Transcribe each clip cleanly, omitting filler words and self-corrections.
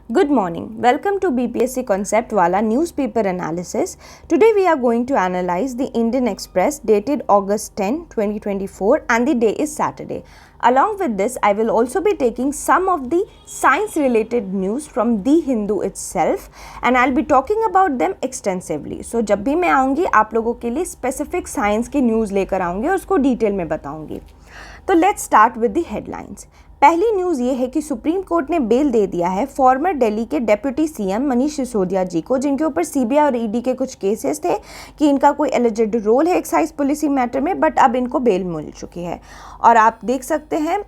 Good morning. Welcome to BPSC Concept Wala newspaper analysis. Today we are going to analyze the Indian Express dated August 10, 2024 and the day is Saturday. Along with this, I will also be taking some of the science related news from The Hindu itself and I'll be talking about them extensively. So जब भी मैं आऊँगी आप लोगों के लिए specific science की news लेकर आऊँगी और उसको डिटेल में बताऊँगी. तो let's start with the headlines. पहली न्यूज़ ये है कि सुप्रीम कोर्ट ने बेल दे दिया है फॉर्मर दिल्ली के डेप्यूटी सीएम मनीष सिसोदिया जी को, जिनके ऊपर सीबीआई और ईडी के कुछ केसेस थे कि इनका कोई एलिजिड रोल है एक्साइज पॉलिसी मैटर में, बट अब इनको बेल मिल चुकी है. और आप देख सकते हैं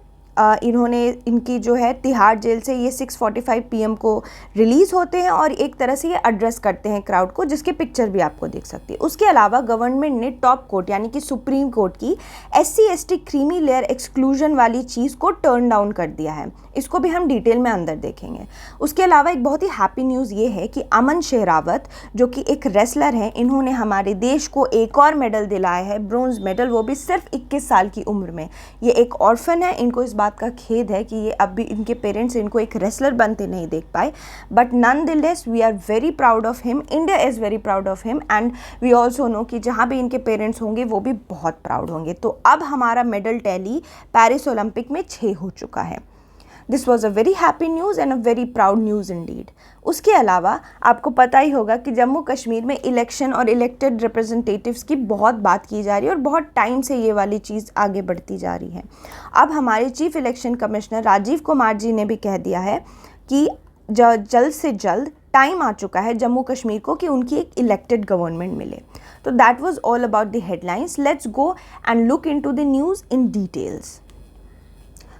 इन्होंने इनकी जो है तिहाड़ जेल से ये 6:45 PM को रिलीज़ होते हैं और एक तरह से ये एड्रेस करते हैं क्राउड को, जिसकी पिक्चर भी आपको दिख सकती है. उसके अलावा गवर्नमेंट ने टॉप कोर्ट यानी कि सुप्रीम कोर्ट की SC/ST क्रीमी लेयर एक्सक्लूजन वाली चीज़ को टर्न डाउन कर दिया है. इसको भी हम डिटेल में अंदर देखेंगे. उसके अलावा एक बहुत ही हैप्पी न्यूज़ ये है कि अमन शेरावत जो कि एक रेसलर हैं, इन्होंने हमारे देश को एक और मेडल दिलाया है, ब्रोंज मेडल, वो भी सिर्फ 21 साल की उम्र में. ये एक ऑर्फन है. इनको इस बात का खेद है कि ये अब भी इनके पेरेंट्स इनको एक रेसलर बनते नहीं देख पाए, but nonetheless we are very proud of him. India is very proud of him and we also know कि जहाँ भी इनके पेरेंट्स होंगे वो भी बहुत प्राउड होंगे. तो अब हमारा मेडल टैली पेरिस ओलंपिक में 6 हो चुका है. This was a very happy news and a very proud news Indeed. उसके अलावा आपको पता ही होगा कि जम्मू कश्मीर में इलेक्शन और इलेक्टेड रिप्रेजेंटेटिव्स की बहुत बात की जा रही है और बहुत टाइम से ये वाली चीज़ आगे बढ़ती जा रही है. अब हमारे chief election commissioner Rajiv Kumar ji ने भी कह दिया है कि जल्द से जल्द टाइम आ चुका है जम्मू कश्मीर को कि उनकी एक इलेक्टेड गवर्नमेंट मिले. तो that was all about the headlines. Let's go and look into the news in details.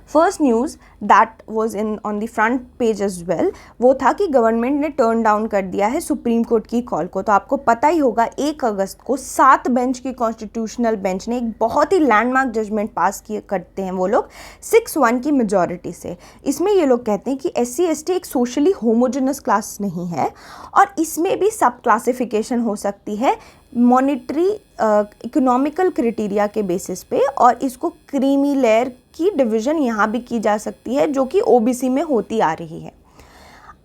First news that was in on the front page as well, वो था कि गवर्नमेंट ने टर्न डाउन कर दिया है supreme court की call को. तो आपको पता ही होगा 1 अगस्त को 7 बेंच की कॉन्स्टिट्यूशनल बेंच ने एक बहुत ही लैंडमार्क जजमेंट पास किए करते हैं वो लोग 6-1 की मेजॉरिटी से. इसमें ये लोग कहते हैं कि SC/ST एक सोशली होमोजेनस क्लास नहीं है और इसमें भी सब क्लासिफिकेशन हो सकती है मॉनिटरी इकोनॉमिकल क्राइटेरिया के बेसिस पे, और इसको क्रीमी लेयर की डिवीज़न यहाँ भी की जा सकती है जो कि OBC में होती आ रही है.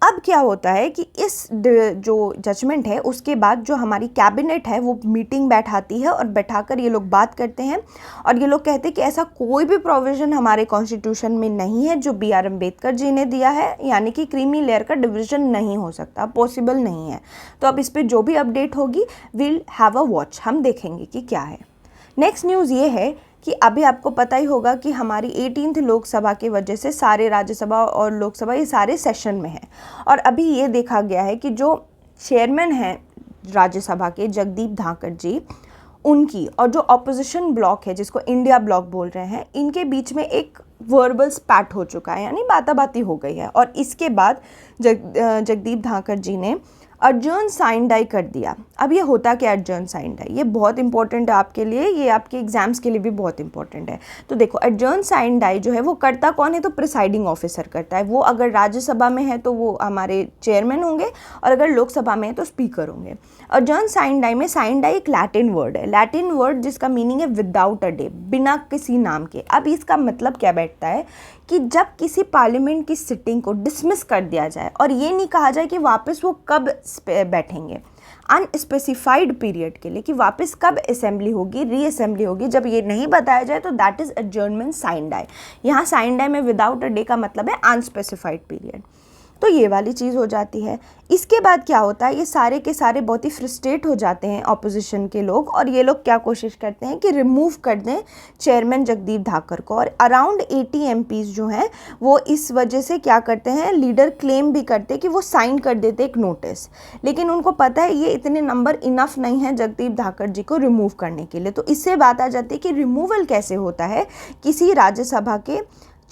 अब क्या होता है कि इस जो जजमेंट है उसके बाद जो हमारी कैबिनेट है वो मीटिंग बैठाती है और बैठाकर ये लोग बात करते हैं और ये लोग कहते हैं कि ऐसा कोई भी प्रोविज़न हमारे कॉन्स्टिट्यूशन में नहीं है जो BR अम्बेडकर जी ने दिया है, यानी कि क्रीमी लेयर का डिवीज़न नहीं हो सकता, पॉसिबल नहीं है. तो अब इस पर जो भी अपडेट होगी विल हैव अ वॉच, हम देखेंगे कि क्या है. नेक्स्ट न्यूज़ ये है कि अभी आपको पता ही होगा कि हमारी 18th लोकसभा की वजह से सारे राज्यसभा और लोकसभा ये सारे सेशन में हैं. और अभी ये देखा गया है कि जो चेयरमैन हैं राज्यसभा के जगदीप धाकड़ जी, उनकी और जो अपोजिशन ब्लॉक है जिसको इंडिया ब्लॉक बोल रहे हैं, इनके बीच में एक वर्बल स्पैट हो चुका है, यानी बाताबाती हो गई है. और इसके बाद जगदीप धाकड़ जी ने अर्जर्न साइन डाई कर दिया. अब ये होता क्या अर्जर्न साइन डाई, ये बहुत इंपॉर्टेंट है आपके लिए, ये आपके एग्जाम्स के लिए भी बहुत इंपॉर्टेंट है. तो देखो अर्जर्न साइन डाई जो है वो करता कौन है, तो प्रिसाइडिंग ऑफिसर करता है. वो अगर राज्यसभा में है तो वो हमारे चेयरमैन होंगे और अगर लोकसभा में है तो स्पीकर होंगे. अर्जर्न साइन डाई में साइन डाई एक लैटिन वर्ड है, लैटिन वर्ड जिसका मीनिंग है विदाउट अ डे, बिना किसी नाम के. अब इसका मतलब क्या बैठता है कि जब किसी पार्लियामेंट की सिटिंग को डिसमिस कर दिया जाए और ये नहीं कहा जाए कि वापस वो कब बैठेंगे, अनस्पेसिफाइड पीरियड के लिए, कि वापस कब असेंबली होगी, रीअसेंबली होगी, जब ये नहीं बताया जाए तो that is adjournment sine die. यहाँ साइन डाई में विदाउट अ डे का मतलब है अनस्पेसिफाइड पीरियड. तो ये वाली चीज़ हो जाती है. इसके बाद क्या होता है, ये सारे के सारे बहुत ही फ्रस्ट्रेट हो जाते हैं ऑपोजिशन के लोग और ये लोग क्या कोशिश करते हैं कि रिमूव कर दें चेयरमैन जगदीप धाकड़ को. और अराउंड 80 MPs जो हैं वो इस वजह से क्या करते हैं, लीडर क्लेम भी करते कि वो साइन कर देते एक नोटिस, लेकिन उनको पता है ये इतने नंबर इनफ नहीं है जगदीप धाकड़ जी को रिमूव करने के लिए. तो इससे बात आ जाती है कि रिमूवल कैसे होता है किसी राज्यसभा के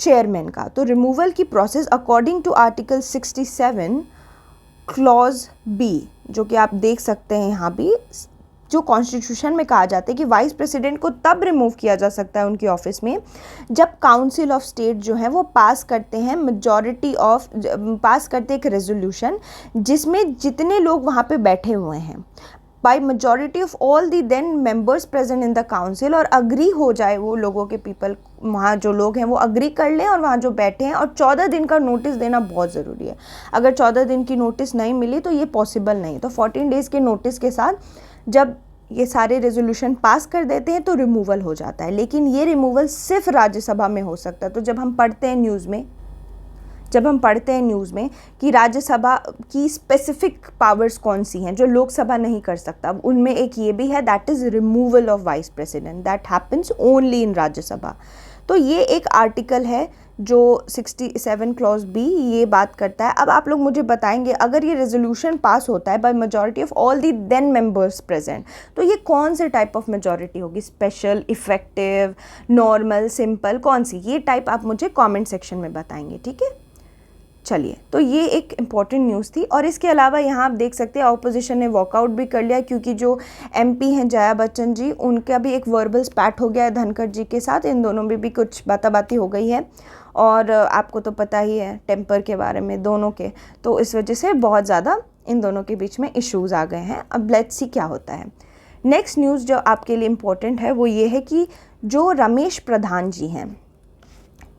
चेयरमैन का. तो रिमूवल की process according to article 67 clause B, जो कि आप देख सकते हैं यहाँ भी, जो कॉन्स्टिट्यूशन में कहा जाता है कि वाइस प्रेसिडेंट को तब रिमूव किया जा सकता है उनके ऑफिस में जब काउंसिल ऑफ स्टेट जो है वो पास करते हैं पास करते एक रेजोल्यूशन जिसमें जितने लोग वहाँ पे बैठे हुए हैं by majority of all the then members present in the council, और अग्री हो जाए वो लोगों के पीपल, वहाँ जो लोग हैं वो अग्री कर लें और वहाँ जो बैठे हैं, और 14 दिन का नोटिस देना बहुत ज़रूरी है। अगर 14 दिन की नोटिस नहीं मिली तो ये पॉसिबल नहीं। तो 14 डेज़ के नोटिस के साथ जब ये सारे रेजोल्यूशन पास कर देते हैं तो रिमूवल हो जाता है, लेकिन ये रिमूवल सिर्फ राज्यसभा में हो सकता है। तो जब हम पढ़ते हैं न्यूज़ में कि राज्यसभा की स्पेसिफिक पावर्स कौन सी हैं जो लोकसभा नहीं कर सकता, उनमें एक ये भी है, that is removal of vice president, that happens only in Rajya Sabha. तो ये एक आर्टिकल है जो 67 क्लॉज बी ये बात करता है। अब आप लोग मुझे बताएंगे, अगर ये रेजोल्यूशन पास होता है by majority of all the then members present, तो ये कौन से टाइप ऑफ मेजॉरिटी होगी, स्पेशल, इफेक्टिव, नॉर्मल, सिंपल, कौन सी? ये टाइप आप मुझे कमेंट सेक्शन में बताएंगे, ठीक है। चलिए, तो ये एक इम्पॉर्टेंट न्यूज़ थी। और इसके अलावा यहाँ आप देख सकते हैं ऑपोजिशन ने वॉकआउट भी कर लिया, क्योंकि जो एमपी हैं जया बच्चन जी, उनका भी एक वर्बल स्पैट हो गया है धनखड़ जी के साथ। इन दोनों में भी कुछ बाताबाती हो गई है, और आपको तो पता ही है टेम्पर के बारे में दोनों के, तो इस वजह से बहुत ज़्यादा इन दोनों के बीच में इश्यूज़ आ गए हैं। अब लेट्स सी क्या होता है। नेक्स्ट न्यूज़ जो आपके लिए इम्पोर्टेंट है वो ये है कि जो रमेश प्रधान जी हैं,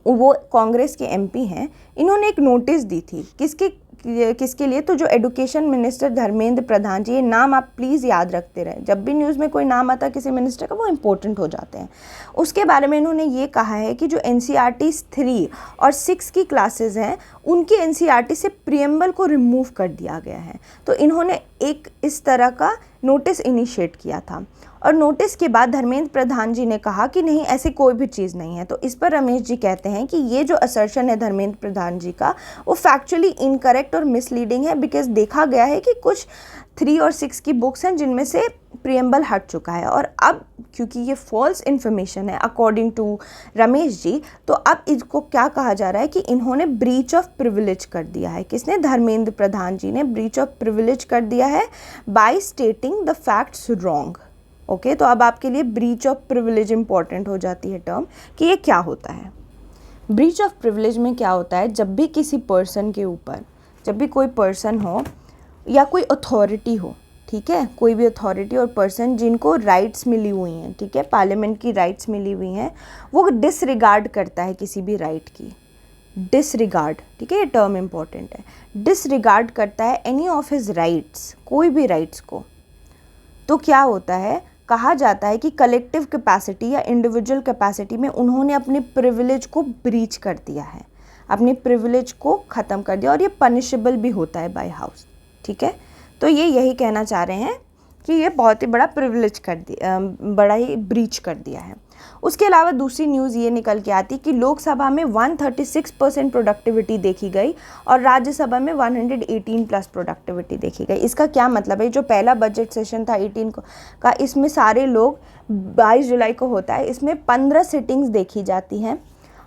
वो कांग्रेस के एमपी हैं, इन्होंने एक नोटिस दी थी किसके लिए, तो जो एजुकेशन मिनिस्टर धर्मेंद्र प्रधान जी, ये नाम आप प्लीज़ याद रखते रहें, जब भी न्यूज़ में कोई नाम आता है किसी मिनिस्टर का वो इम्पोर्टेंट हो जाते हैं। उसके बारे में इन्होंने ये कहा है कि जो NCERT 3 और 6 की क्लासेस हैं, उनकी NCERT से प्रियम्बल को रिमूव कर दिया गया है। तो इन्होंने एक इस तरह का नोटिस इनिशिएट किया था, और नोटिस के बाद धर्मेंद्र प्रधान जी ने कहा कि नहीं, ऐसी कोई भी चीज़ नहीं है। तो इस पर रमेश जी कहते हैं कि ये जो असर्शन है धर्मेंद्र प्रधान जी का, वो फैक्चुअली इनकरेक्ट और मिसलीडिंग है, बिकॉज देखा गया है कि कुछ 3 और 6 की बुक्स हैं जिनमें से प्रियम्बल हट चुका है, और अब क्योंकि ये फॉल्स इन्फॉर्मेशन है अकॉर्डिंग टू रमेश जी, तो अब इसको क्या कहा जा रहा है कि इन्होंने ब्रीच ऑफ प्रिविलेज कर दिया है। किसने? धर्मेंद्र प्रधान जी ने ब्रीच ऑफ प्रिविलेज कर दिया है by stating the facts wrong. Okay, तो अब आपके लिए ब्रीच ऑफ प्रिविलेज इंपॉर्टेंट हो जाती है टर्म, कि ये क्या होता है। ब्रीच ऑफ प्रिविलेज में क्या होता है, जब भी किसी पर्सन के ऊपर, जब भी कोई पर्सन हो या कोई अथॉरिटी हो, ठीक है, कोई भी अथॉरिटी और पर्सन जिनको राइट्स मिली हुई हैं, ठीक है, पार्लियामेंट की राइट्स मिली हुई हैं, वो डिसरिगार्ड करता है किसी भी राइट की, डिसरिगार्ड, ठीक है, ये टर्म इंपॉर्टेंट है, डिसरिगार्ड करता है एनी ऑफ हिज राइट्स, कोई भी राइट्स को, तो क्या होता है, कहा जाता है कि कलेक्टिव कैपेसिटी या इंडिविजुअल कैपेसिटी में उन्होंने अपने प्रिविलेज को ब्रीच कर दिया है, अपने प्रिविलेज को ख़त्म कर दिया, और ये पनिशेबल भी होता है बाय हाउस, ठीक है। तो ये यही कहना चाह रहे हैं कि ये बहुत ही बड़ा प्रिविलेज कर दिया, बड़ा ही ब्रीच कर दिया है। उसके अलावा दूसरी न्यूज़ ये निकल के आती कि लोकसभा में 136% प्रोडक्टिविटी देखी गई और राज्यसभा में 118 प्लस प्रोडक्टिविटी देखी गई। इसका क्या मतलब है, जो पहला बजट सेशन था 18 का, इसमें सारे लोग 22 जुलाई को होता है, इसमें 15 सिटिंग्स देखी जाती हैं,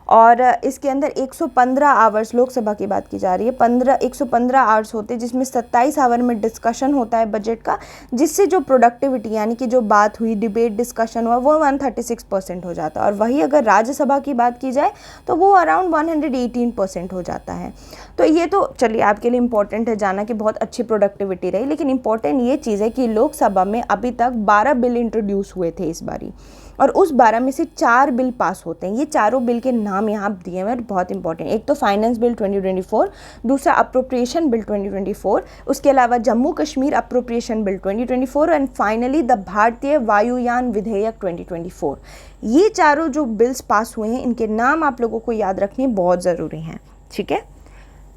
और इसके अंदर 115 आवर्स, लोकसभा की बात की जा रही है, 115 आवर्स होते हैं, जिसमें 27 आवर में डिस्कशन होता है बजट का, जिससे जो प्रोडक्टिविटी यानी कि जो बात हुई, डिबेट, डिस्कशन हुआ, वो 136% हो जाता है। और वही अगर राज्यसभा की बात की जाए तो वो अराउंड 118% हो जाता है। तो ये तो चलिए आपके लिए इंपॉर्टेंट है जाना कि बहुत अच्छी प्रोडक्टिविटी रही, लेकिन इंपॉर्टेंट ये चीज़ है कि लोकसभा में अभी तक 12 बिल इंट्रोड्यूस हुए थे इस बारी, और उस 12 में से 4 बिल पास होते हैं। ये चारों बिल के नाम यहाँ दिए हुए हैं, बहुत इंपॉर्टेंट। एक तो फाइनेंस बिल 2024, दूसरा अप्रोप्रिएशन बिल 2024, उसके अलावा Jammu Kashmir appropriation bill 2024, and finally the भारतीय वायुयान विधेयक 2024। ये चारों जो बिल्स पास हुए हैं, इनके नाम आप लोगों को याद रखने बहुत ज़रूरी हैं, ठीक है।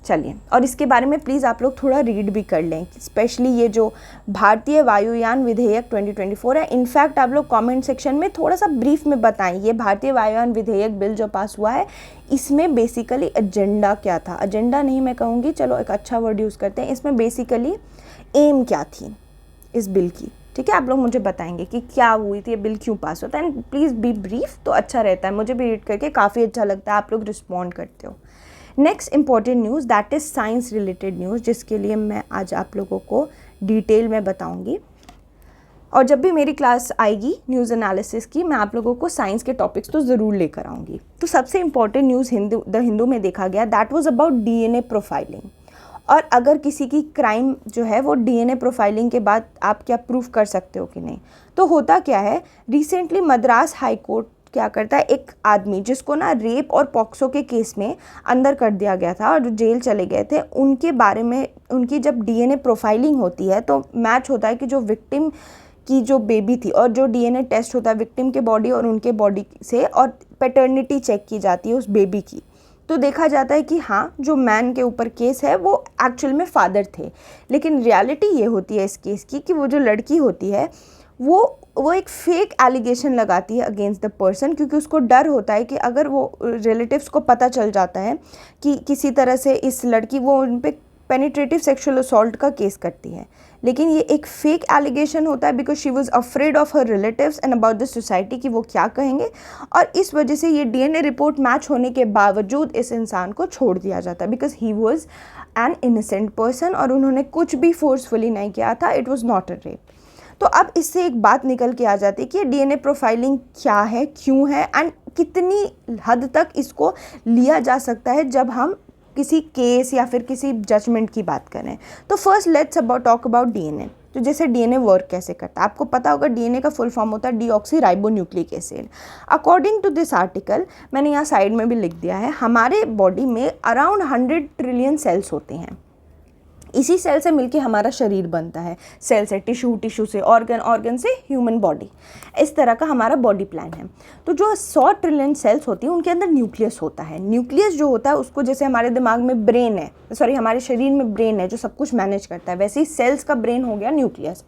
चलिए, और इसके बारे में प्लीज़ आप लोग थोड़ा रीड भी कर लें, स्पेशली ये जो भारतीय वायुयान विधेयक 2024 है। इनफैक्ट आप लोग कमेंट सेक्शन में थोड़ा सा ब्रीफ में बताएं, ये भारतीय वायुयान विधेयक बिल जो पास हुआ है, इसमें बेसिकली एजेंडा क्या था, एजेंडा नहीं मैं कहूँगी, चलो एक अच्छा वर्ड यूज़ करते हैं, इसमें बेसिकली एम क्या थी इस बिल की, ठीक है। आप लोग मुझे बताएंगे कि क्या हुई थी, ये बिल क्यों पास होता है, एंड प्लीज़ बी ब्रीफ, तो अच्छा रहता है, मुझे भी रीड करके काफ़ी अच्छा लगता है, आप लोग रिस्पॉन्ड करते हो। Next important news that is science related news, जिसके लिए मैं आज आप लोगों को डिटेल में बताऊंगी, और जब भी मेरी क्लास आएगी न्यूज़ एनालिसिस की, मैं आप लोगों को साइंस के टॉपिक्स तो ज़रूर लेकर आऊँगी। तो सबसे इंपॉर्टेंट न्यूज़ द हिंदू में देखा गया, that was about DNA profiling. और अगर किसी की क्राइम जो है वो डीएनए प्रोफाइलिंग के बाद आप क्या प्रूफ कर सकते हो कि नहीं। तो होता क्या है, रिसेंटली मद्रास हाई कोर्ट क्या करता है, एक आदमी जिसको ना रेप और पॉक्सो के केस में अंदर कर दिया गया था और जो जेल चले गए थे, उनके बारे में उनकी जब डीएनए प्रोफाइलिंग होती है तो मैच होता है कि जो विक्टिम की जो बेबी थी, और जो डीएनए टेस्ट होता है विक्टिम के बॉडी और उनके बॉडी से, और पैटर्निटी चेक की जाती है उस बेबी की, तो देखा जाता है कि हाँ जो मैन के ऊपर केस है वो एक्चुअल में फादर थे। लेकिन रियलिटी ये होती है इस केस की कि वो जो लड़की होती है वो एक फेक एलिगेशन लगाती है अगेंस्ट द पर्सन, क्योंकि उसको डर होता है कि अगर वो रिलेटिव्स को पता चल जाता है कि किसी तरह से इस लड़की, वो उन पर पेनिट्रेटिव सेक्सुअल असॉल्ट का केस करती है, लेकिन ये एक फेक एलिगेशन होता है because she was afraid of her relatives and about the society कि वो क्या कहेंगे, और इस वजह से ये डीएनए रिपोर्ट मैच होने के बावजूद इस इंसान को छोड़ दिया जाता है because he was an innocent person और उन्होंने कुछ भी फोर्सफुली नहीं किया था, it was not a rape. तो अब इससे एक बात निकल के आ जाती है कि डीएनए प्रोफाइलिंग क्या है, क्यों है, एंड कितनी हद तक इसको लिया जा सकता है जब हम किसी केस या फिर किसी जजमेंट की बात करें। तो first let's talk about DNA. तो जैसे डीएनए वर्क कैसे करता है, आपको पता होगा डीएनए का फुल फॉर्म होता है deoxyribonucleic acid. According to this article, मैंने यहाँ साइड में भी लिख दिया है, हमारे बॉडी में अराउंड 100 ट्रिलियन सेल्स होते हैं। इसी सेल से मिलके हमारा शरीर बनता है, सेल से टिश्यू, टिश्यू से ऑर्गन, ऑर्गन से ह्यूमन बॉडी। इस तरह का हमारा बॉडी प्लान है। तो जो 100 ट्रिलियन सेल्स होती हैं उनके अंदर न्यूक्लियस होता है। न्यूक्लियस जो होता है उसको, जैसे हमारे दिमाग में ब्रेन है, सॉरी हमारे शरीर में ब्रेन है जो सब कुछ मैनेज करता है, वैसे ही सेल्स का ब्रेन हो गया न्यूक्लियस।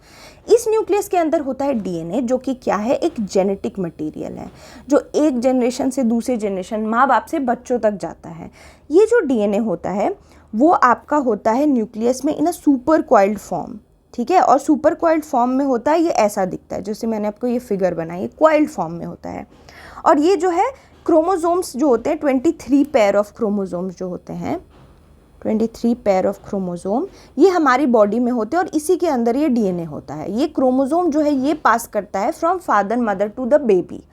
इस न्यूक्लियस के अंदर होता है डीएनए, जो कि क्या है, एक जेनेटिक मटेरियल है जो एक जनरेशन से दूसरे जनरेशन, माँ बाप से बच्चों तक जाता है। ये जो डीएनए होता है वो आपका होता है न्यूक्लियस में इन अ सुपर कॉइल्ड फॉर्म, ठीक है। और सुपर कॉइल्ड फॉर्म में होता है, ये ऐसा दिखता है, जैसे मैंने आपको ये फिगर बनाई, कॉइल्ड फॉर्म में होता है। और ये जो है क्रोमोसोम्स जो होते हैं, 23 पेयर ऑफ क्रोमोसोम्स जो होते हैं, 23 पेयर ऑफ क्रोमोसोम, ये हमारी बॉडी में होते हैं और इसी के अंदर ये डीएनए होता है। ये क्रोमोसोम जो है ये पास करता है from father mother to the baby.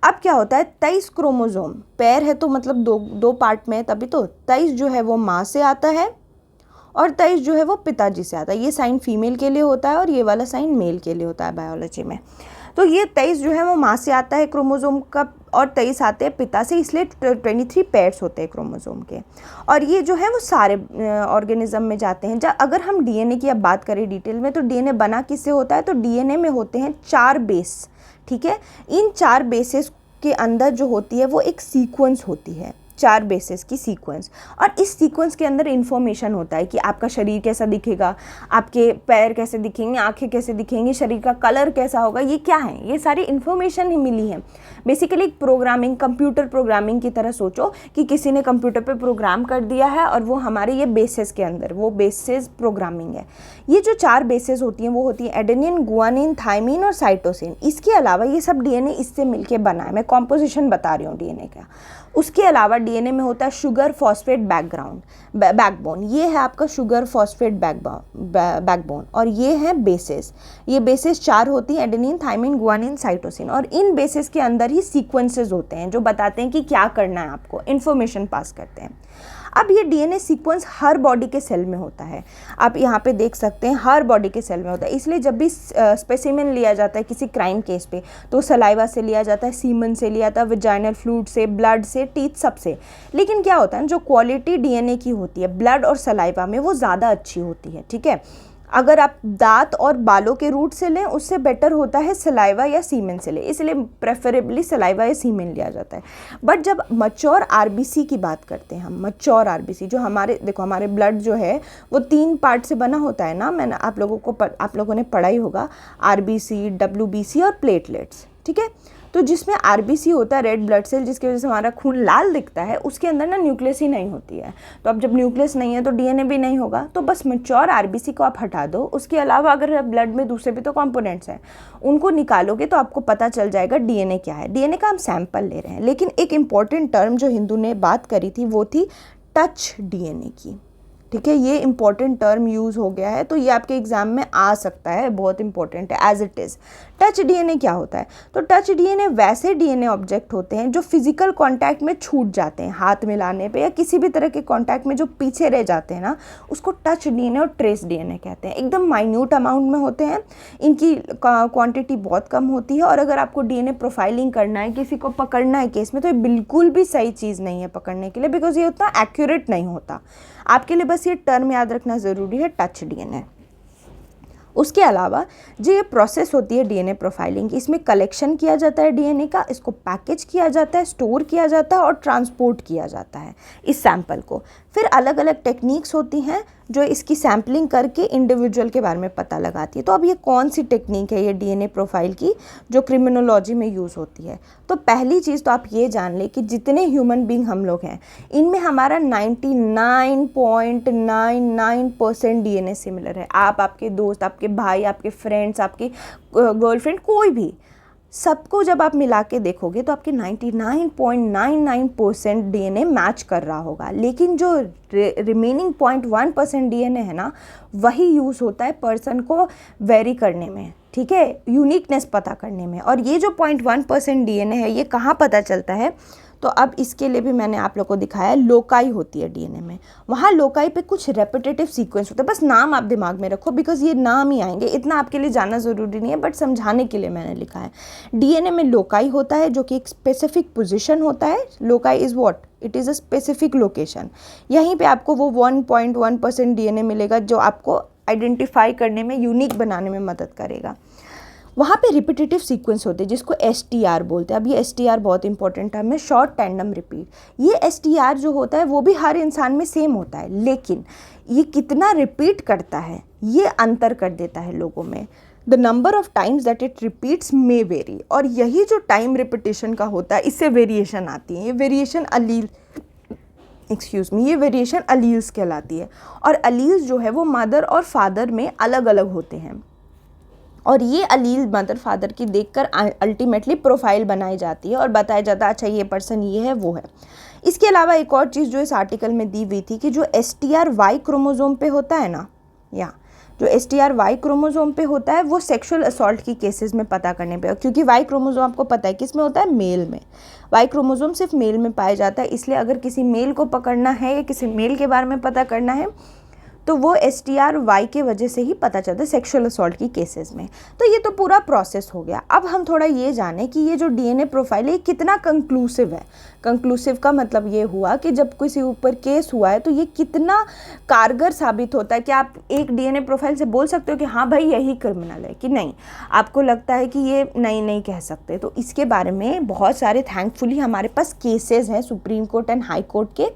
अब क्या होता है, 23 क्रोमोसोम, पेयर है तो मतलब दो पार्ट में है, तभी तो 23 जो है वो माँ से आता है और 23 जो है वो पिताजी से आता है। ये साइन फीमेल के लिए होता है और ये वाला साइन मेल के लिए होता है बायोलॉजी में। तो ये 23 जो है वो माँ से आता है क्रोमोसोम का और 23 आते हैं पिता से, इसलिए 23 पेयर्स होते हैं क्रोमोसोम के। और ये जो है वो सारे ऑर्गेनिज्म में जाते हैं। जब अगर हम डीएनए की अब बात करें डिटेल में, तो डीएनए बना किससे होता है, तो डीएनए में होते हैं 4 बेस, ठीक है। इन 4 बेसेस के अंदर जो होती है वो एक सीक्वेंस होती है, 4 बेसिस की सीक्वेंस। और इस सीक्वेंस के अंदर इन्फॉर्मेशन होता है कि आपका शरीर कैसा दिखेगा, आपके पैर कैसे दिखेंगे, आंखें कैसे दिखेंगी, शरीर का कलर कैसा होगा, ये क्या है, ये सारी इन्फॉर्मेशन ही मिली है। बेसिकली प्रोग्रामिंग, कंप्यूटर प्रोग्रामिंग की तरह सोचो कि किसी ने कंप्यूटर पे प्रोग्राम कर दिया है और वो हमारे ये बेसिस के अंदर, वो बेसिस प्रोग्रामिंग है। ये जो 4 बेसिस होती हैं वो होती है एडेनिन, गुआनिन, थाइमिन और साइटोसिन। इसके अलावा ये सब डीएनए इससे मिलके बना है, मैं कॉम्पोजिशन बता रही हूँ डीएनए का। उसके अलावा डीएनए में होता है शुगर फॉस्फेट बैकबोन, ये है आपका शुगर फॉस्फेट बैकबोन, और ये है बेसिस। ये बेसिस 4 होती हैं, एडेनिन, थाइमिन, गुआनिन, साइटोसिन, और इन बेसिस के अंदर ही सीक्वेंसेस होते हैं जो बताते हैं कि क्या करना है, आपको इन्फॉर्मेशन पास करते हैं। अब ये डीएनए सीक्वेंस हर बॉडी के सेल में होता है, आप यहाँ पे देख सकते हैं हर बॉडी के सेल में होता है। इसलिए जब भी स्पेसिमेन लिया जाता है किसी क्राइम केस पे, तो सलाइवा से लिया जाता है, सीमन से लिया जाता है, विजाइनल फ्लूइड से, ब्लड से, टीथ, सबसे। लेकिन क्या होता है, जो क्वालिटी डीएनए की होती है ब्लड और सलाइवा में, वो ज़्यादा अच्छी होती है, ठीक है। अगर आप दांत और बालों के रूट से लें, उससे बेटर होता है सलाइवा या सीमेन से लें, इसलिए प्रेफरेबली सलाइवा या सीमेन लिया जाता है। बट जब मच्योर आरबीसी की बात करते हैं हम, मच्योर आरबीसी जो हमारे, देखो हमारे ब्लड जो है वो 3 पार्ट से बना होता है ना, मैंने आप लोगों ने पढ़ा ही होगा, आरबीसी, डब्ल्यूबीसी और प्लेटलेट्स, ठीक है। तो जिसमें आरबीसी होता है रेड ब्लड सेल, जिसकी वजह से हमारा खून लाल दिखता है, उसके अंदर ना न्यूक्लियस ही नहीं होती है। तो अब जब न्यूक्लियस नहीं है तो डीएनए भी नहीं होगा, तो बस मैच्योर आरबीसी को आप हटा दो। उसके अलावा अगर ब्लड में दूसरे भी तो कंपोनेंट्स हैं, उनको निकालोगे तो आपको पता चल जाएगा डीएनए क्या है। डीएनए का हम सैंपल ले रहे हैं, लेकिन एक इम्पॉर्टेंट टर्म जो हिंदू ने बात करी थी वो थी टच डीएनए की। ठीक है, ये इंपॉर्टेंट टर्म यूज़ हो गया है, तो ये आपके एग्जाम में आ सकता है, बहुत इंपॉर्टेंट है as it is. Touch DNA क्या होता है? तो टच डीएनए वैसे डीएनए ऑब्जेक्ट होते हैं जो फिजिकल कांटेक्ट में छूट जाते हैं, हाथ मिलाने पे या किसी भी तरह के कांटेक्ट में जो पीछे रह जाते हैं ना, उसको टच डीएनए और ट्रेस डीएनए कहते हैं। एकदम माइन्यूट अमाउंट में होते हैं, इनकी क्वांटिटी बहुत कम होती है, और अगर आपको डीएनए प्रोफाइलिंग करना है, किसी को पकड़ना है केस में, तो ये बिल्कुल भी सही चीज़ नहीं है पकड़ने के लिए, बिकॉज ये उतना एक्यूरेट नहीं होता। आपके लिए बस ये टर्म याद रखना ज़रूरी है, टच डीएनए। उसके अलावा जो ये प्रोसेस होती है डीएनए प्रोफाइलिंग, इसमें कलेक्शन किया जाता है डीएनए का, इसको पैकेज किया जाता है, स्टोर किया जाता है और ट्रांसपोर्ट किया जाता है इस सैंपल को। फिर अलग अलग टेक्निक्स होती हैं जो इसकी सैम्पलिंग करके इंडिविजुअल के बारे में पता लगाती है। तो अब ये कौन सी टेक्निक है ये डीएनए प्रोफाइल की जो क्रिमिनोलॉजी में यूज़ होती है? तो पहली चीज़ तो आप ये जान लें कि जितने ह्यूमन बींग हम लोग हैं, इनमें हमारा 99.99% डीएनए सिमिलर है। आप, आपके दोस्त, आपके भाई, आपके फ्रेंड्स, आपकी गर्लफ्रेंड, कोई भी, सबको जब आप मिला के देखोगे तो आपके 99.99% डीएनए मैच कर रहा होगा। लेकिन जो रिमेनिंग 0.1% डीएनए है ना, वही यूज़ होता है पर्सन को वेरी करने में, ठीक है, यूनिकनेस पता करने में। और ये जो 0.1% डीएनए है, ये कहाँ पता चलता है? तो अब इसके लिए भी मैंने आप लोग को दिखाया, लोकाई होती है डीएनए में। वहाँ लोकाई पे कुछ रेपिटेटिव सीक्वेंस होता है, बस नाम आप दिमाग में रखो, बिकॉज ये नाम ही आएंगे, इतना आपके लिए जानना ज़रूरी नहीं है, बट समझाने के लिए मैंने लिखा है। डीएनए में लोकाई होता है जो कि एक स्पेसिफिक पोजीशन होता है। Loci is what? It is a specific location. यहीं पे आपको वो 1.1% डीएनए मिलेगा जो आपको आइडेंटिफाई करने में, यूनिक बनाने में मदद करेगा। वहाँ पे रिपीटेटिव सीक्वेंस होते हैं जिसको STR बोलते हैं। अब ये STR बहुत इंपॉर्टेंट टर्म है, शॉर्ट टैंडम रिपीट। ये STR जो होता है वो भी हर इंसान में सेम होता है, लेकिन ये कितना रिपीट करता है ये अंतर कर देता है लोगों में। The number of times that it repeats may very, और यही जो टाइम रिपीटेशन का होता है इससे वेरिएशन आती है। ये वेरिएशन ये वेरिएशन अलील्स कहलाती है। और अलील्स जो है वो मदर और फादर में अलग अलग होते हैं, और ये अलील मदर फादर की देखकर अल्टीमेटली प्रोफाइल बनाई जाती है और बताया जाता है अच्छा ये पर्सन ये है वो है। इसके अलावा एक और चीज़ जो इस आर्टिकल में दी हुई थी कि जो STR Y क्रोमोसोम पे होता है ना, या जो STR Y क्रोमोसोम पे होता है वो सेक्सुअल असॉल्ट की केसेस में पता करने पे, क्योंकि Y क्रोमोसोम आपको पता है किस में होता है? मेल में। Y क्रोमोसोम सिर्फ मेल में पाया जाता है, इसलिए अगर किसी मेल को पकड़ना है या किसी मेल के बारे में पता करना है तो वो STR Y के वजह से ही पता चलता है सेक्सुअल असॉल्ट की केसेस में। तो ये तो पूरा प्रोसेस हो गया। अब हम थोड़ा ये जानें कि ये जो डीएनए प्रोफाइल है कितना कंक्लूसिव है। कंक्लूसिव का मतलब ये हुआ कि जब किसी ऊपर केस हुआ है तो ये कितना कारगर साबित होता है कि आप एक डीएनए प्रोफाइल से बोल सकते हो कि हाँ भाई यही क्रिमिनल है, कि नहीं आपको लगता है कि ये नहीं कह सकते। तो इसके बारे में बहुत सारे थैंकफुली हमारे पास केसेस हैं supreme court and high court के,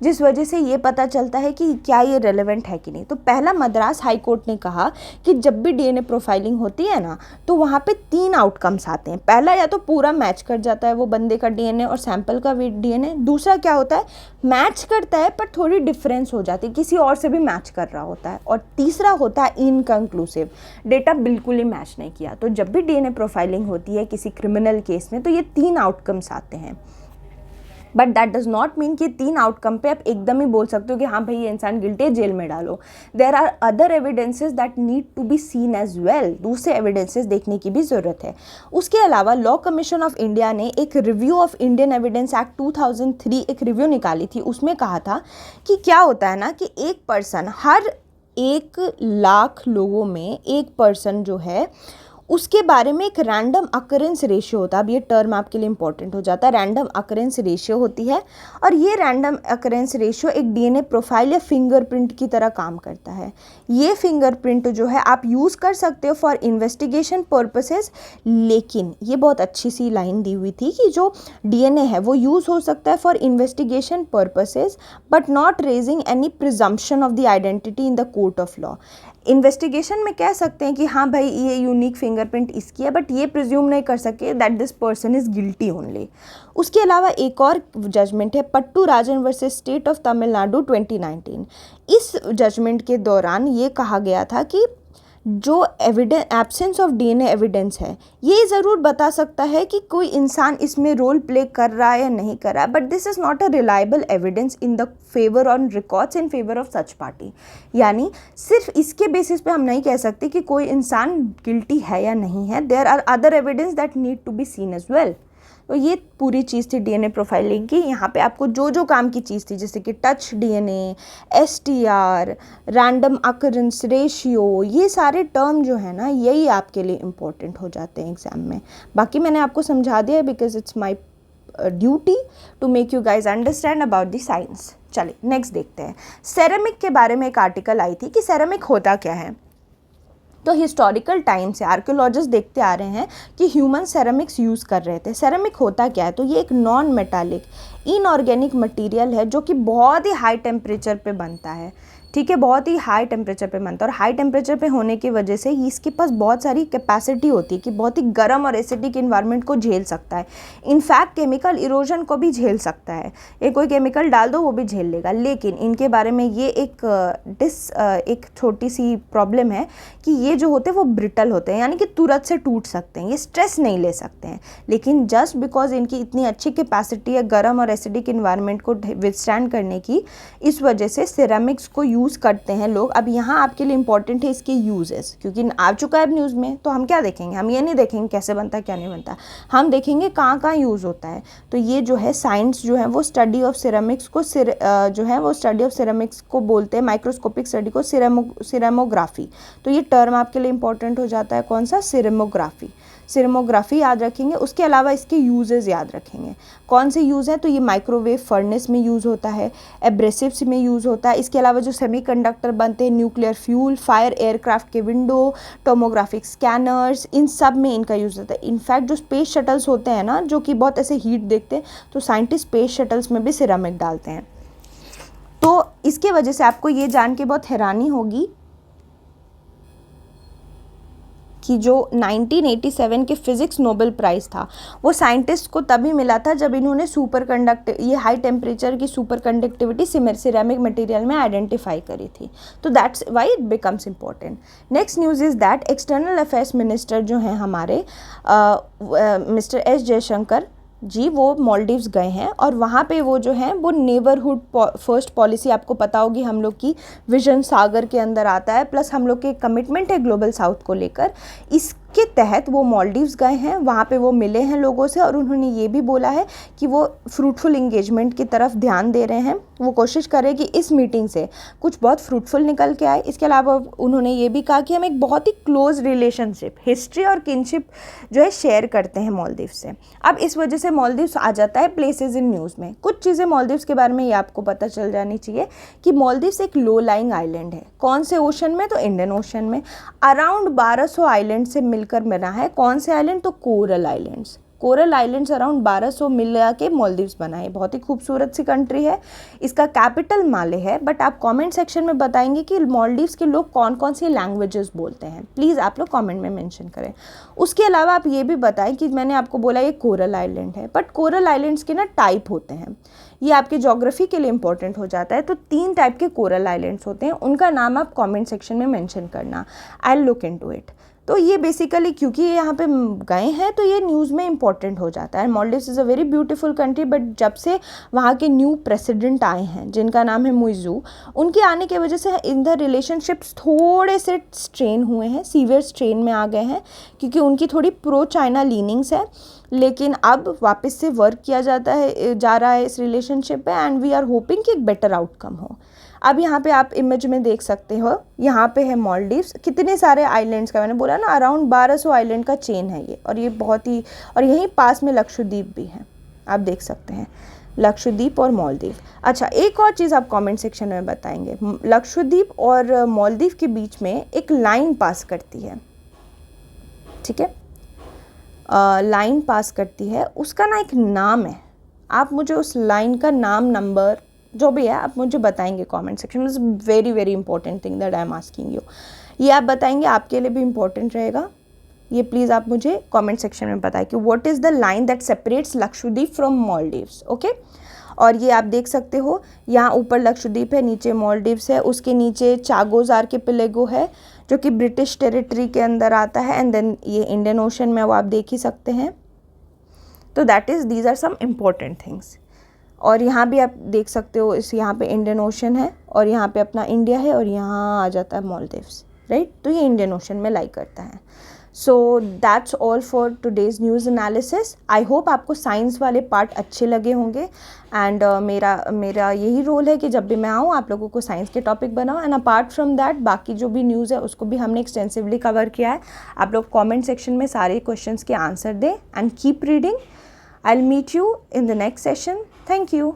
जिस वजह से ये पता चलता है कि क्या ये रेलेवेंट है कि नहीं। तो पहला मद्रास हाई कोर्ट ने कहा कि जब भी डीएनए प्रोफाइलिंग होती है ना तो वहाँ पे 3 आउटकम्स आते हैं। पहला, या तो पूरा मैच कर जाता है वो बंदे का डीएनए और सैंपल का डीएनए। दूसरा क्या होता है, मैच करता है पर थोड़ी डिफरेंस हो जाती है, किसी और से भी मैच कर रहा होता है। और तीसरा होता है इनकंक्लूसिव, डेटा बिल्कुल ही मैच नहीं किया। तो जब भी डीएनए प्रोफाइलिंग होती है किसी क्रिमिनल केस में तो ये 3 आउटकम्स आते हैं। But that does not mean कि 3 आउटकम पे आप एकदम ही बोल सकते हो कि हाँ भाई ये इंसान गिल्टी है, जेल में डालो। There are other evidences that need to be seen as well. दूसरे एविडेंसेस देखने की भी ज़रूरत है। उसके अलावा लॉ कमीशन ऑफ इंडिया ने एक review of Indian evidence act 2003 एक रिव्यू निकाली थी। उसमें कहा था कि क्या होता है ना कि एक पर्सन, हर 1,00,000 लोगों में एक पर्सन जो है उसके बारे में एक रैंडम अकरेंस रेशियो होता है। अब ये टर्म आपके लिए इंपॉर्टेंट हो जाता है, रैंडम अकरेंस रेशियो होती है। और ये रैंडम अकरेंस रेशियो एक डीएनए प्रोफाइल या फिंगरप्रिंट की तरह काम करता है। ये फिंगरप्रिंट जो है आप यूज़ कर सकते हो फॉर इन्वेस्टिगेशन पर्पसेस, लेकिन ये बहुत अच्छी सी लाइन दी हुई थी कि जो डीएनए है वो यूज़ हो सकता है for investigation purposes but not raising any presumption of the identity in the court of law. Investigation में कह सकते हैं कि हाँ भाई ये यूनिक फिंगरप्रिंट इसकी है, बट ये प्रिज्यूम नहीं कर सके that this person is guilty only. उसके अलावा एक और जजमेंट है पट्टू राजन वर्सेस स्टेट ऑफ तमिलनाडु 2019। इस जजमेंट के दौरान ये कहा गया था कि जो एब्सेंस ऑफ डीएनए एविडेंस है ये ज़रूर बता सकता है कि कोई इंसान इसमें रोल प्ले कर रहा है या नहीं कर रहा है, but this is not a reliable evidence in the favour on records in favour of such party. यानी सिर्फ इसके बेसिस पे हम नहीं कह सकते कि कोई इंसान गिल्टी है या नहीं है। There are other evidence that need to be seen as well. तो ये पूरी चीज़ थी डीएनए प्रोफाइलिंग की। यहाँ पे आपको जो जो काम की चीज़ थी, जैसे कि touch DNA, STR, random occurrence ratio, ये सारे टर्म जो है ना, यही आपके लिए इम्पोर्टेंट हो जाते हैं एग्ज़ाम में। बाकी मैंने आपको समझा दिया है because it's my duty to make you guys understand about the science. चलिए नेक्स्ट देखते हैं। सेरेमिक के बारे में एक आर्टिकल आई थी कि सेरेमिक होता क्या है। तो हिस्टोरिकल टाइम से आर्कियोलॉजिस्ट देखते आ रहे हैं कि ह्यूमन सेरेमिक्स यूज़ कर रहे थे। सेरेमिक होता क्या है? तो ये एक नॉन मेटालिक इनऑर्गेनिक मटेरियल है जो कि बहुत ही हाई टेम्परेचर पे बनता है। ठीक है, बहुत ही हाई टेम्परेचर पे बनता है और हाई टेम्परेचर पे होने की वजह से इसके पास बहुत सारी कैपेसिटी होती है कि बहुत ही गर्म और एसिडिक इन्वायरमेंट को झेल सकता है। इनफैक्ट केमिकल इरोजन को भी झेल सकता है। ये कोई केमिकल डाल दो वो भी झेल लेगा। लेकिन इनके बारे में ये एक छोटी सी प्रॉब्लम है कि ये जो होते हैं वो ब्रिटल होते हैं, यानी कि तुरंत से टूट सकते हैं, ये स्ट्रेस नहीं ले सकते हैं। लेकिन जस्ट बिकॉज इनकी इतनी अच्छी कैपेसिटी है गर्म और एसिडिक इन्वायरमेंट को विथस्टैंड करने की, इस वजह से सिरेमिक्स को यूज़ करते हैं लोग। अब यहाँ आपके लिए इंपॉर्टेंट है इसके यूजेस, क्योंकि आ चुका है न्यूज़ में। तो हम क्या देखेंगे? हम ये नहीं देखेंगे कैसे बनता है क्या नहीं बनता, हम देखेंगे कहाँ कहाँ यूज़ होता है। तो ये जो है साइंस जो है वो स्टडी ऑफ सिरेमिक्स को जो है वो स्टडी ऑफ सिरेमिक्स को बोलते हैं, माइक्रोस्कोपिक स्टडी को सिरेमोग्राफी। तो ये टर्म आपके लिए इंपॉर्टेंट हो जाता है। कौन सा? सिरेमोग्राफी। सिरेमोग्राफी याद रखेंगे। उसके अलावा इसके यूजेस याद रखेंगे। कौन से यूज़ हैं? तो ये माइक्रोवेव फर्नेस में यूज़ होता है, एब्रेसिव्स में यूज़ होता है। इसके अलावा जो सेमीकंडक्टर बनते हैं, न्यूक्लियर फ्यूल, फायर एयरक्राफ्ट के विंडो, टोमोग्राफिक स्कैनर्स, इन सब में इनका यूज़ होता है। इनफैक्ट जो स्पेस शटल्स होते हैं ना, जो कि बहुत ऐसे हीट देखते हैं, तो साइंटिस्ट स्पेस शटल्स में भी सिरेमिक डालते हैं। तो इसके वजह से आपको ये जान के बहुत हैरानी होगी कि जो 1987 के फिज़िक्स नोबेल प्राइज़ था वो साइंटिस्ट को तभी मिला था जब इन्होंने ये हाई टेम्परेचर की सुपर कंडक्टिविटी सिरेमिक मटेरियल में आइडेंटिफाई करी थी। तो that's why it becomes important. Next news is that external affairs minister जो हैं हमारे मिस्टर एस जयशंकर जी, वो मालदीव्स गए हैं और वहाँ पे वो जो हैं वो नेबरहुड फर्स्ट पॉलिसी, आपको पता होगी हम लोग की विजन सागर के अंदर आता है, प्लस हम लोग के कमिटमेंट है ग्लोबल साउथ को लेकर। इसके तहत वो मालदीव्स गए हैं, वहाँ पे वो मिले हैं लोगों से और उन्होंने ये भी बोला है कि वो फ्रूटफुल इंगेजमेंट की तरफ ध्यान दे रहे हैं। वो कोशिश करें कि इस मीटिंग से कुछ बहुत फ्रूटफुल निकल के आए। इसके अलावा उन्होंने ये भी कहा कि हम एक बहुत ही क्लोज रिलेशनशिप, हिस्ट्री और किनशिप जो है शेयर करते हैं मालदीव से। अब इस वजह से मालदीव्स आ जाता है प्लेसेस इन न्यूज़ में। कुछ चीज़ें मालदीव्स के बारे में ये आपको पता चल जानी चाहिए कि मालदीव्स एक लो लाइंग आइलैंड है। कौन से ओशन में? तो इंडियन ओशन में। अराउंड 1200 आइलैंड से मिलकर बना है। कौन से आइलैंड? तो coral islands. Coral islands around 1200 मिला के मालदीव्स बना है। बहुत ही खूबसूरत सी कंट्री है। इसका कैपिटल माले है। बट आप कमेंट सेक्शन में बताएंगे कि मालदीव्स के लोग कौन कौन सी लैंग्वेजेस बोलते हैं, प्लीज़ आप लोग कमेंट में मेंशन करें। उसके अलावा आप ये भी बताएं कि मैंने आपको बोला ये कोरल आइलैंड है, बट कोरल आइलैंड्स के ना टाइप होते हैं। ये आपके ज्योग्राफी के लिए इंपॉर्टेंट हो जाता है। तो 3 टाइप के कोरल आइलैंड्स होते हैं, उनका नाम आप कमेंट सेक्शन में मेंशन करना। I will look into it. तो ये बेसिकली क्योंकि ये यहाँ पे गए हैं तो ये न्यूज़ में इंपॉर्टेंट हो जाता है। Maldives is a very beautiful country, but जब से वहाँ के न्यू प्रेसिडेंट आए हैं जिनका नाम है मुइज़ू, उनके आने की वजह से इधर रिलेशनशिप्स थोड़े से स्ट्रेन हुए हैं, सीवियर स्ट्रेन में आ गए हैं, क्योंकि उनकी थोड़ी प्रो चाइना लीनिंग्स है। लेकिन अब वापस से वर्क किया जा रहा है इस रिलेशनशिप पे, एंड वी आर होपिंग कि एक बेटर आउटकम हो। अब यहाँ पे आप इमेज में देख सकते हो, यहाँ पे है मालदीव्स। कितने सारे आइलैंड्स का, मैंने बोला ना अराउंड 1200 आइलैंड का चेन है ये, और ये बहुत ही, और यहीं पास में लक्षद्वीप भी है, आप देख सकते हैं लक्षद्वीप और मालदीव। अच्छा, एक और चीज़ आप कमेंट सेक्शन में बताएंगे। लक्षद्वीप और मालदीव के बीच में एक लाइन पास करती है, ठीक है, लाइन पास करती है, उसका ना एक नाम है। आप मुझे उस लाइन का नाम, नंबर जो भी है आप मुझे बताएंगे कमेंट सेक्शन में। Very very important thing that I am asking you, ये आप बताएंगे, आपके लिए भी इंपॉर्टेंट रहेगा ये। प्लीज़ आप मुझे कमेंट सेक्शन में बताएं कि what is the line that separates Lakshadweep from Maldives. Okay, और ये आप देख सकते हो यहाँ ऊपर लक्षद्वीप है, नीचे मालदीव्स है, उसके नीचे चागोस आर्किपेलागो है जो कि ब्रिटिश टेरिटरी के अंदर आता है, एंड देन ये इंडियन ओशन में वो आप देख ही सकते हैं। तो that is these are some important things. और यहाँ भी आप देख सकते हो, इस यहाँ पे इंडियन ओशन है और यहाँ पे अपना इंडिया है और यहाँ आ जाता है मालदीव्स, राइट। तो ये इंडियन ओशन में लाई करता है। So that's all for today's news analysis. I hope आपको साइंस वाले पार्ट अच्छे लगे होंगे, एंड मेरा यही रोल है कि जब भी मैं आऊँ आप लोगों को साइंस के टॉपिक बनाऊँ, एंड अपार्ट फ्रॉम दैट बाकी जो भी न्यूज़ है उसको भी हमने एक्सटेंसिवली कवर किया है। आप लोग कॉमेंट सेक्शन में सारे क्वेश्चंस के आंसर दें, and keep reading. I'll meet you in the next session. Thank you.